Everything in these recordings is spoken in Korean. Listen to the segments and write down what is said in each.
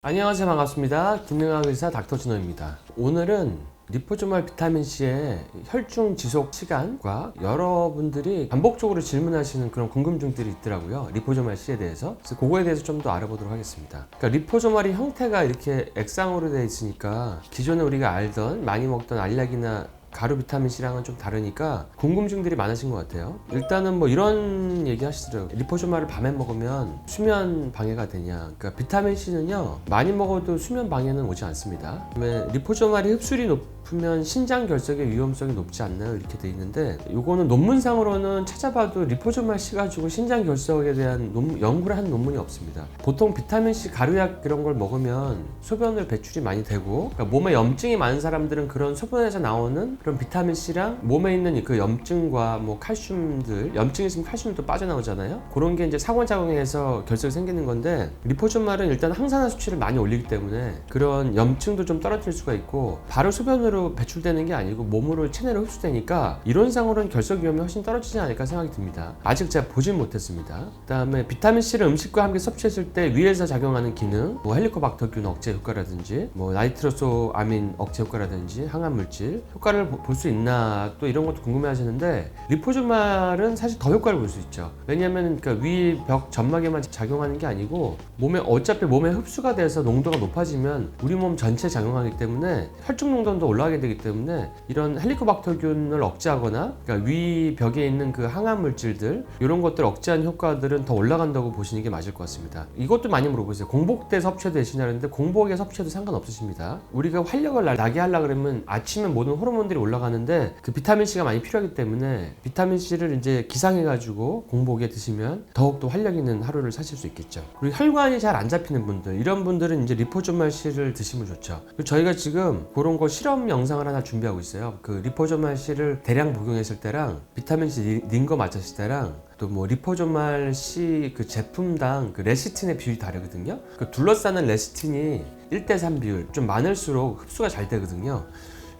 안녕하세요, 반갑습니다. 기능학 의사 닥터진호입니다. 오늘은 리포소말 비타민C의 혈중 지속 시간과 여러분들이 반복적으로 질문하시는 그런 궁금증들이 있더라고요. 리포소말 C에 대해서. 그래서 그거에 대해서 좀 더 알아보도록 하겠습니다. 그러니까 리포소말이 형태가 이렇게 액상으로 되어 있으니까 기존에 우리가 알던 많이 먹던 알약이나 가루 비타민C랑은 좀 다르니까 궁금증들이 많으신 것 같아요. 일단은 뭐 이런 얘기 하시더라고요. 리포소말을 밤에 먹으면 수면 방해가 되냐. 그러니까 비타민C는요 많이 먹어도 수면 방해는 오지 않습니다. 그다음에 리포소말이 흡수율이 높으면 신장 결석의 위험성이 높지 않나요? 이렇게 돼 있는데 요거는 논문상으로는 찾아봐도 리포소말 C 가지고 신장 결석에 대한 연구를 한 논문이 없습니다. 보통 비타민C 가루약 이런 걸 먹으면 소변을 배출이 많이 되고, 그러니까 몸에 염증이 많은 사람들은 그런 소변에서 나오는 그런 비타민C랑 몸에 있는 그 염증과 뭐 칼슘들, 염증이 있으면 칼슘도 빠져나오잖아요. 그런 게 이제 상호작용해서 결석이 생기는 건데, 리포소말은 일단 항산화 수치를 많이 올리기 때문에 그런 염증도 좀 떨어뜨릴 수가 있고, 바로 소변으로 배출되는 게 아니고 몸으로 체내로 흡수되니까 이론상으로는 결석 위험이 훨씬 떨어지지 않을까 생각이 듭니다. 아직 제가 보진 못했습니다. 그 다음에 비타민C를 음식과 함께 섭취했을 때 위에서 작용하는 기능, 뭐 헬리코박터균 억제 효과라든지 뭐 나이트로소아민 억제 효과라든지 항암물질 효과를 볼 수 있나, 또 이런 것도 궁금해 하시는데, 리포소말은 사실 더 효과를 볼 수 있죠. 왜냐하면 그러니까 위 벽 점막에만 작용하는 게 아니고 어차피 몸에 흡수가 돼서 농도가 높아지면 우리 몸 전체에 작용하기 때문에 혈중 농도도 올라가게 되기 때문에 이런 헬리코박터균을 억제하거나, 그러니까 위 벽에 있는 그 항암 물질들 이런 것들 억제한 효과들은 더 올라간다고 보시는 게 맞을 것 같습니다. 이것도 많이 물어보세요. 공복 때 섭취해도 되시냐는데, 공복에 섭취해도 상관없으십니다. 우리가 활력을 나게 하려고 그러면 아침에 모든 호르몬들이 올라가는데 그 비타민C가 많이 필요하기 때문에 비타민C를 이제 기상해가지고 공복에 드시면 더욱더 활력 있는 하루를 사실 수 있겠죠. 그리고 혈관이 잘 안 잡히는 분들, 이런 분들은 이제 리포소말 C를 드시면 좋죠. 그리고 저희가 지금 그런 거 실험 영상을 하나 준비하고 있어요. 그 리포소말 C를 대량 복용했을 때랑 비타민C 링거 맞았을 때랑 또 뭐 리포소말 C 그 제품당 그 레시틴의 비율이 다르거든요. 그 둘러싸는 레시틴이 1:3 비율, 좀 많을수록 흡수가 잘 되거든요.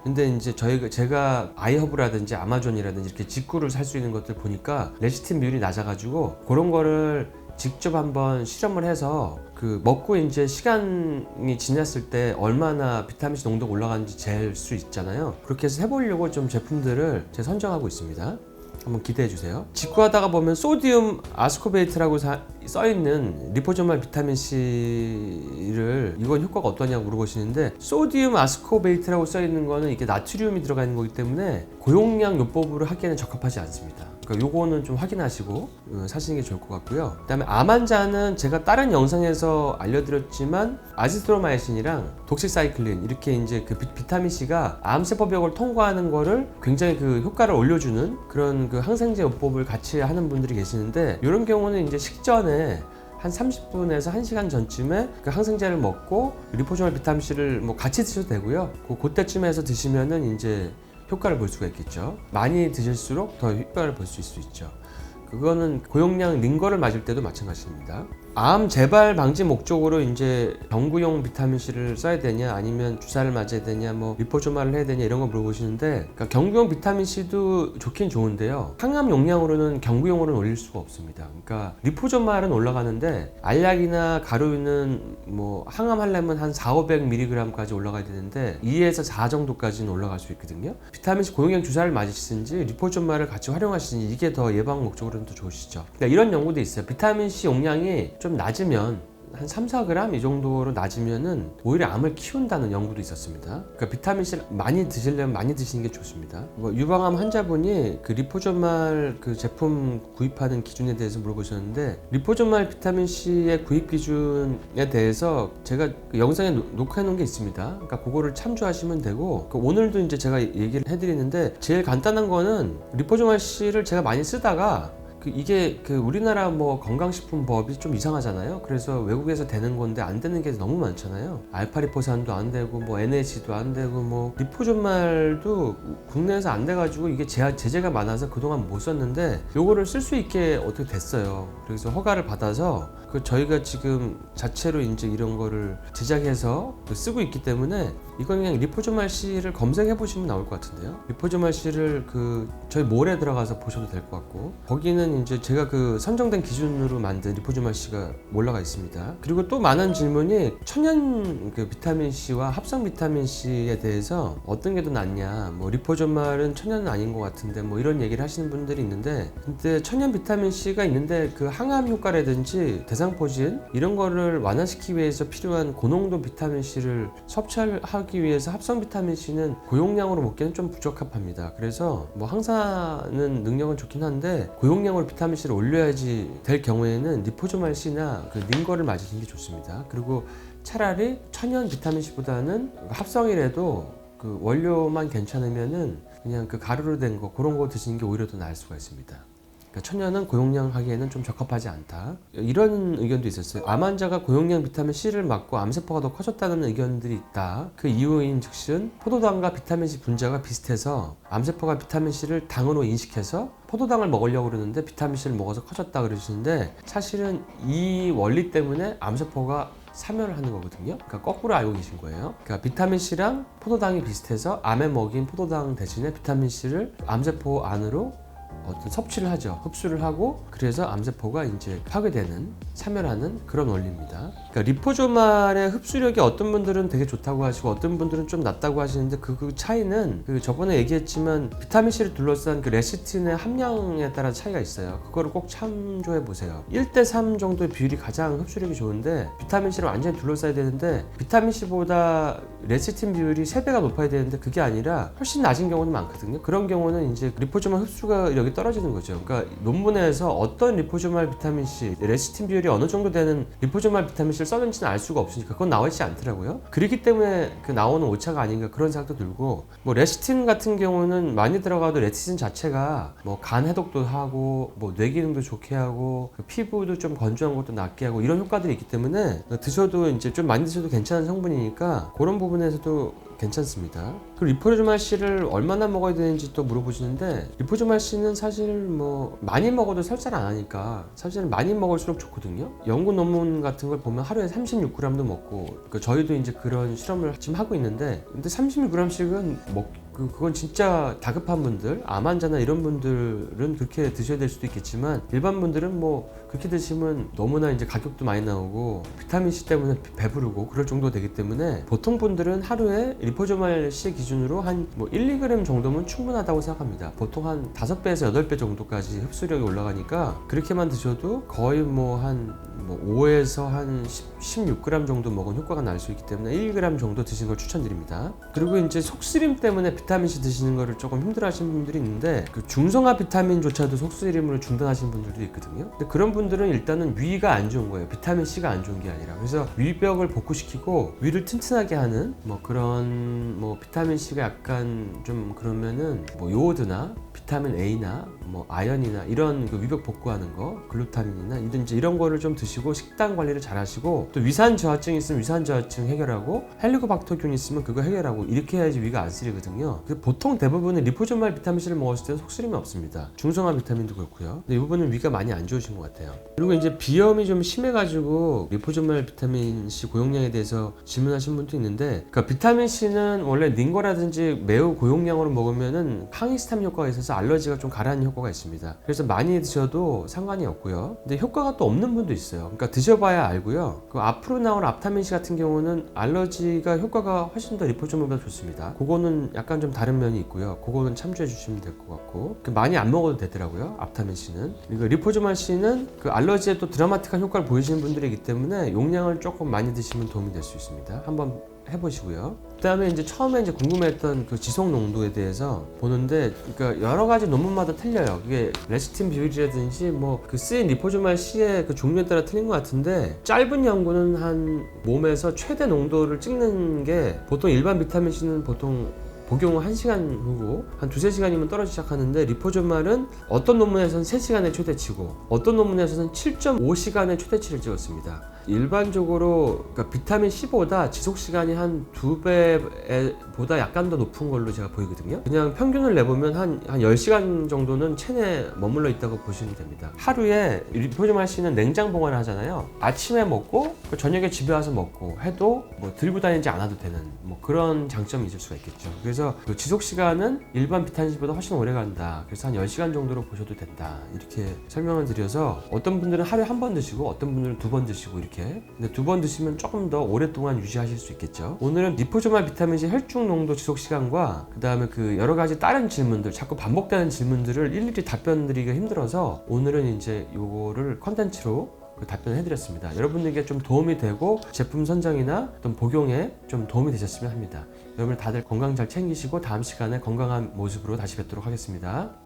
근데 이제 제가 아이허브라든지 아마존이라든지 이렇게 직구를 살 수 있는 것들 보니까 레시틴 비율이 낮아가지고 그런 거를 직접 한번 실험을 해서 그 먹고 이제 시간이 지났을 때 얼마나 비타민C 농도가 올라가는지 잴 수 있잖아요. 그렇게 해서 해보려고 좀 제품들을 제가 선정하고 있습니다. 한번 기대해 주세요. 직구하다가 보면 소디움 아스코베이트라고 써있는 리포소말 비타민C를 이건 효과가 어떠냐고 물어보시는데, 소디움 아스코베이트라고 써있는 거는 이게 나트륨이 들어가 있는 거기 때문에 고용량 요법으로 하기에는 적합하지 않습니다. 그러니까 요거는 좀 확인하시고 사시는 게 좋을 것 같고요. 그 다음에 암 환자는 제가 다른 영상에서 알려드렸지만 아지트로마이신이랑 독시사이클린 이렇게 이제 그 비타민C가 암세포벽을 통과하는 거를 굉장히 그 효과를 올려주는 그런 그 항생제 요법을 같이 하는 분들이 계시는데, 이런 경우는 이제 식전에 한 30분에서 1시간 전쯤에 그 항생제를 먹고 리포소말 비타민C를 뭐 같이 드셔도 되고요. 그때쯤에 해서 드시면은 이제 효과를 볼 수가 있겠죠. 많이 드실수록 더 효과를 볼 수 있죠. 그거는 고용량 링거를 맞을 때도 마찬가지입니다. 암 재발 방지 목적으로 이제 경구용 비타민C를 써야 되냐, 아니면 주사를 맞아야 되냐, 뭐 리포소말을 해야 되냐, 이런 거 물어보시는데, 그러니까 경구용 비타민C도 좋긴 좋은데요. 항암 용량으로는 경구용으로는 올릴 수가 없습니다. 그러니까 리포소말은 올라가는데 알약이나 가루는 뭐 항암 하려면 한 400~500mg까지 올라가야 되는데 2에서 4 정도까지는 올라갈 수 있거든요. 비타민C 고용량 주사를 맞으시든지 리포소말을 같이 활용하시든지 이게 더 예방 목적으로는 더 좋으시죠. 그러니까 이런 연구도 있어요. 비타민C 용량이 좀 낮으면 한 3~4g 이 정도로 낮으면은 오히려 암을 키운다는 연구도 있었습니다. 그러니까 비타민C 많이 드시려면 많이 드시는 게 좋습니다. 뭐 유방암 환자분이 그 리포소말 그 제품 구입하는 기준에 대해서 물어보셨는데, 리포소말 비타민C의 구입 기준에 대해서 제가 그 영상에 녹화해 놓은 게 있습니다. 그러니까 그거를 참조하시면 되고, 오늘도 이제 제가 얘기를 해드리는데, 제일 간단한 거는 리포소말 C를 제가 많이 쓰다가 이게 우리나라 뭐 건강식품법이 좀 이상하잖아요. 그래서 외국에서 되는 건데 안 되는 게 너무 많잖아요. 알파리포산도 안 되고 뭐 NAC도 안 되고 뭐 리포소말도 국내에서 안 돼가지고 이게 제재가 많아서 그동안 못 썼는데 요거를 쓸 수 있게 어떻게 됐어요. 그래서 허가를 받아서 저희가 지금 자체로 이제 이런 거를 제작해서 쓰고 있기 때문에 이건 그냥 리포조말 C를 검색해 보시면 나올 것 같은데요. 리포조말 C를 저희 몰에 들어가서 보셔도 될 것 같고, 거기는 이제 제가 선정된 기준으로 만든 리포조말 C가 올라가 있습니다. 그리고 또 많은 질문이 천연 비타민 C와 합성 비타민 C에 대해서 어떤 게 더 낫냐, 뭐 리포조말은 천연은 아닌 것 같은데 뭐 이런 얘기를 하시는 분들이 있는데, 근데 천연 비타민 C가 있는데 항암 효과라든지 대상포진 이런 거를 완화시키기 위해서 필요한 고농도 비타민 C를 섭취하기 위해서 합성 비타민 C는 고용량으로 먹기는 좀 부적합합니다. 그래서 뭐 항산은 능력은 좋긴 한데 고용량으로 비타민 C를 올려야지 될 경우에는 리포조말 C나 닌거를 맞으시는 게 좋습니다. 그리고 차라리 천연 비타민 C보다는 합성이라도 원료만 괜찮으면은 그냥 가루로 된 거 그런 거 드시는 게 오히려 더 나을 수가 있습니다. 천연은 고용량 하기에는 좀 적합하지 않다, 이런 의견도 있었어요. 암 환자가 고용량 비타민 C를 맞고 암세포가 더 커졌다는 의견들이 있다. 그 이유인 즉슨 포도당과 비타민 C 분자가 비슷해서 암세포가 비타민 C를 당으로 인식해서 포도당을 먹으려고 그러는데 비타민 C를 먹어서 커졌다 그러시는데, 사실은 이 원리 때문에 암세포가 사멸을 하는 거거든요. 그러니까 거꾸로 알고 계신 거예요. 그러니까 비타민 C랑 포도당이 비슷해서 암에 먹인 포도당 대신에 비타민 C를 암세포 안으로 섭취를 하죠. 흡수를 하고, 그래서 암세포가 이제 파괴되는, 사멸하는 그런 원리입니다. 그러니까 리포조말의 흡수력이 어떤 분들은 되게 좋다고 하시고 어떤 분들은 좀 낮다고 하시는데 그 차이는 저번에 얘기했지만 비타민 C를 둘러싼 레시틴의 함량에 따라 차이가 있어요. 그거를 꼭 참조해 보세요. 1대3 정도의 비율이 가장 흡수력이 좋은데, 비타민 C를 완전히 둘러싸야 되는데 비타민 C보다 레시틴 비율이 3배가 높아야 되는데 그게 아니라 훨씬 낮은 경우도 많거든요. 그런 경우는 이제 리포조말 흡수가 여기 떨어지는 거죠. 그러니까 논문에서 어떤 리포조말 비타민 C, 레시틴 비율이 어느 정도 되는 리포조말 비타민 C를 써는지는 알 수가 없으니까 그건 나와 있지 않더라고요. 그렇기 때문에 나오는 오차가 아닌가 그런 생각도 들고, 뭐 레시틴 같은 경우는 많이 들어가도 레시틴 자체가 뭐 간 해독도 하고 뭐 뇌 기능도 좋게 하고 피부도 좀 건조한 것도 낫게 하고 이런 효과들이 있기 때문에 드셔도 이제 좀 많이 드셔도 괜찮은 성분이니까 그런 부분에서도 괜찮습니다. 그리고 리포조말 C를 얼마나 먹어야 되는지 또 물어보시는데, 리포조말 C는 사실 뭐 많이 먹어도 설사를 안 하니까 사실은 많이 먹을수록 좋거든요. 연구 논문 같은 걸 보면 하루에 36g도 먹고, 저희도 이제 그런 실험을 지금 하고 있는데, 근데 36g씩은 그건 진짜 다급한 분들, 암 환자나 이런 분들은 그렇게 드셔야 될 수도 있겠지만, 일반 분들은 뭐 그렇게 드시면 너무나 이제 가격도 많이 나오고 비타민 C 때문에 배부르고 그럴 정도 되기 때문에, 보통 분들은 하루에 리포조말 C 기준으로 한 1-2g 정도면 충분하다고 생각합니다. 보통 한 5배에서 8배 정도까지 흡수력이 올라가니까 그렇게만 드셔도 거의 한 5에서 한 16g 정도 먹은 효과가 날 수 있기 때문에 1g 정도 드시는 걸 추천드립니다. 그리고 이제 속쓰림 때문에 비타민 C 드시는 거를 조금 힘들어 하시는 분들이 있는데, 중성화 비타민조차도 속쓰림으로 중단하시는 분들도 있거든요. 근데 그런 분들은 일단은 위가 안 좋은 거예요. 비타민 C가 안 좋은 게 아니라. 그래서 위벽을 복구시키고 위를 튼튼하게 하는 그런 비타민 C가 약간 좀 그러면은 요오드나 비타민 A나 아연이나 이런 위벽 복구하는 거, 글루타민이나 이런 거를 좀 드시고 식단 관리를 잘 하시고, 또 위산 저하증 있으면 위산 저하증 해결하고, 헬리코박터균 있으면 그거 해결하고, 이렇게 해야지 위가 안 쓰리거든요. 보통 대부분은 리포조말 비타민 C를 먹었을 때는 속쓰림이 없습니다. 중성화 비타민도 그렇고요. 근데 이 부분은 위가 많이 안 좋으신 것 같아요. 그리고 이제 비염이 좀 심해가지고 리포조말 비타민 C 고용량에 대해서 질문하신 분도 있는데, 그러니까 비타민 C는 원래 닌거라든지 매우 고용량으로 먹으면은 항히스타민 효과가 있어서 알러지가 좀 가라앉는 효과가 있습니다. 그래서 많이 드셔도 상관이 없고요. 근데 효과가 또 없는 분도 있어요. 그러니까 드셔봐야 알고요. 앞으로 나올 앞타민 C 같은 경우는 알러지가 효과가 훨씬 더 리포조말보다 좋습니다. 그거는 약간 좀 다른 면이 있고요. 그거는 참조해 주시면 될 것 같고, 많이 안 먹어도 되더라고요. 앞타민 C는. 그리고 리포조말 C는 알러지에 또 드라마틱한 효과를 보이시는 분들이기 때문에 용량을 조금 많이 드시면 도움이 될 수 있습니다. 한번 해보시고요. 그 다음에 이제 처음에 궁금했던 지속 농도에 대해서 보는데, 그러니까 여러 가지 논문마다 틀려요. 그게 레시틴 비율이라든지 쓰인 리포조말 C의 종류에 따라 틀린 것 같은데, 짧은 연구는 한 몸에서 최대 농도를 찍는 게, 보통 일반 비타민 C는 보통 복용 후 1시간 후고 한 2-3시간이면 떨어지기 시작하는데, 리포조말은 어떤 논문에서는 3시간의 최대치고 어떤 논문에서는 7.5시간의 최대치를 찍었습니다. 일반적으로 그러니까 비타민 C보다 지속 시간이 한 2배보다 약간 더 높은 걸로 제가 보이거든요. 그냥 평균을 내보면 한 10시간 정도는 체내에 머물러 있다고 보시면 됩니다. 하루에 리포즈말 C는 냉장 보관을 하잖아요. 아침에 먹고 저녁에 집에 와서 먹고 해도 뭐 들고 다니지 않아도 되는 뭐 그런 장점이 있을 수가 있겠죠. 그래서 그 지속 시간은 일반 비타민 C보다 훨씬 오래 간다. 그래서 한 10시간 정도로 보셔도 된다. 이렇게 설명을 드려서 어떤 분들은 하루에 한 번 드시고 어떤 분들은 2번 드시고 이렇게. 근데 2번 드시면 조금 더 오랫동안 유지하실 수 있겠죠. 오늘은 리포소말 비타민 C 혈중 농도 지속 시간과 그 다음에 그 여러 가지 다른 질문들, 자꾸 반복되는 질문들을 일일이 답변 드리기가 힘들어서 오늘은 이제 요거를 컨텐츠로 답변을 해드렸습니다. 여러분들에게 좀 도움이 되고 제품 선정이나 어떤 복용에 좀 도움이 되셨으면 합니다. 여러분 다들 건강 잘 챙기시고 다음 시간에 건강한 모습으로 다시 뵙도록 하겠습니다.